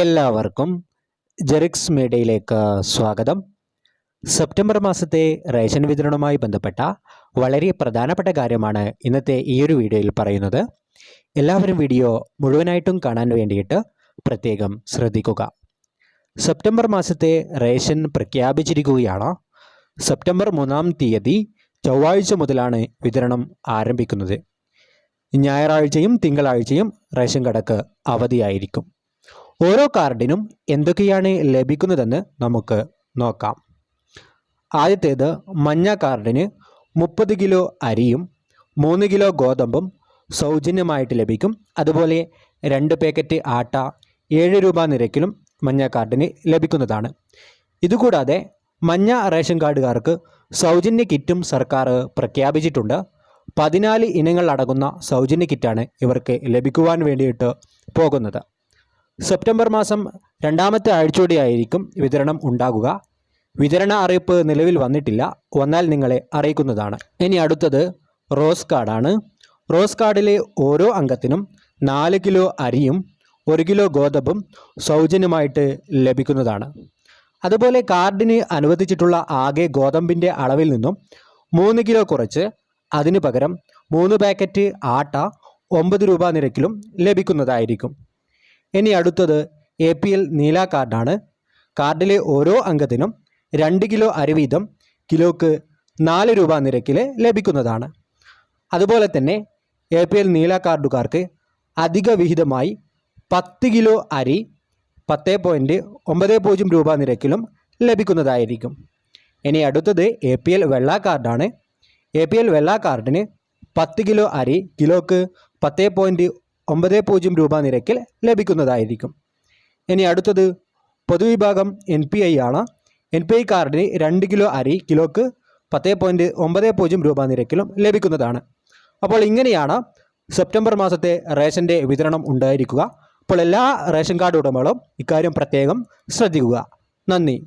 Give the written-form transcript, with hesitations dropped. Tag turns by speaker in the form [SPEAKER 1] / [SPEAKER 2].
[SPEAKER 1] എല്ലാവർക്കും ജെറിക്സ് മീഡിയയിലേക്ക് സ്വാഗതം. സെപ്റ്റംബർ മാസത്തെ റേഷൻ വിതരണവുമായി ബന്ധപ്പെട്ട വളരെ പ്രധാനപ്പെട്ട കാര്യമാണ് ഇന്നത്തെ ഈ ഒരു വീഡിയോയിൽ പറയുന്നത്. എല്ലാവരും വീഡിയോ മുഴുവനായിട്ടും കാണാൻ വേണ്ടിയിട്ട് പ്രത്യേകം ശ്രദ്ധിക്കുക. സെപ്റ്റംബർ മാസത്തെ റേഷൻ പ്രഖ്യാപിച്ചിരിക്കുകയാണ്. സെപ്റ്റംബർ 3-ാം തീയതി ചൊവ്വാഴ്ച മുതലാണ് വിതരണം ആരംഭിക്കുന്നത്. ഞായറാഴ്ചയും തിങ്കളാഴ്ചയും റേഷൻ കടക്ക് അവധിയായിരിക്കും. ഓരോ കാർഡിനും എന്തൊക്കെയാണ് ലഭിക്കുന്നതെന്ന് നമുക്ക് നോക്കാം. ആദ്യത്തേത് മഞ്ഞ കാർഡിന് 30 കിലോ അരിയും 3 കിലോ ഗോതമ്പും സൗജന്യമായിട്ട് ലഭിക്കും. അതുപോലെ 2 പാക്കറ്റ് ആട്ട 7 രൂപ നിരക്കിലും മഞ്ഞ കാർഡിന് ലഭിക്കുന്നതാണ്. ഇതുകൂടാതെ മഞ്ഞ റേഷൻ കാർഡുകാർക്ക് സൗജന്യ കിറ്റും സർക്കാർ പ്രഖ്യാപിച്ചിട്ടുണ്ട്. 14 ഇനങ്ങൾ അടങ്ങുന്ന സൗജന്യ കിറ്റാണ് ഇവർക്ക് ലഭിക്കുവാൻ വേണ്ടിയിട്ട് പോകുന്നത്. സെപ്റ്റംബർ മാസം 2-ാമത്തെ ആഴ്ചയോടെയായിരിക്കും വിതരണം ഉണ്ടാകുക. വിതരണ അറിയിപ്പ് നിലവിൽ വന്നിട്ടില്ല. വന്നാൽ നിങ്ങളെ അറിയിക്കുന്നതാണ്. ഇനി അടുത്തത് റോസ് കാർഡാണ്. റോസ് കാർഡിലെ ഓരോ അംഗത്തിനും 4 കിലോ അരിയും 1 കിലോ ഗോതമ്പും സൗജന്യമായിട്ട് ലഭിക്കുന്നതാണ്. അതുപോലെ കാർഡിന് അനുവദിച്ചിട്ടുള്ള ആകെ ഗോതമ്പിൻ്റെ അളവിൽ നിന്നും 3 കിലോ കുറച്ച് അതിനു പകരം 3 പാക്കറ്റ് ആട്ട 9 രൂപ നിരക്കിലും ലഭിക്കുന്നതായിരിക്കും. ഇനി അടുത്തത് APL നീല കാർഡാണ്. കാർഡിലെ ഓരോ അംഗത്തിനും 2 കിലോ അരി വീതം കിലോക്ക് 4 രൂപ നിരക്കിൽ ലഭിക്കുന്നതാണ്. അതുപോലെ തന്നെ APL നീല കാർഡുകാർക്ക് അധിക വിഹിതമായി 10 കിലോ അരി 10.90 രൂപ നിരക്കിലും ലഭിക്കുന്നതായിരിക്കും. ഇനി അടുത്തത് APL വെള്ള കാർഡാണ്. APL വെള്ള കാർഡിന് 10 കിലോ അരി കിലോക്ക് 10.90 രൂപ നിരക്കിൽ ലഭിക്കുന്നതായിരിക്കും. ഇനി അടുത്തത് പൊതുവിഭാഗം NPI ആണ്. NPI കാർഡിന് 2 കിലോ അരി കിലോക്ക് 10.90 രൂപ നിരക്കിലും ലഭിക്കുന്നതാണ്. അപ്പോൾ ഇങ്ങനെയാണ് സെപ്റ്റംബർ മാസത്തെ റേഷൻ്റെ വിതരണം ഉണ്ടായിരിക്കുക. അപ്പോൾ എല്ലാ റേഷൻ കാർഡ് ഉടമകളും ഇക്കാര്യം പ്രത്യേകം ശ്രദ്ധിക്കുക. നന്ദി.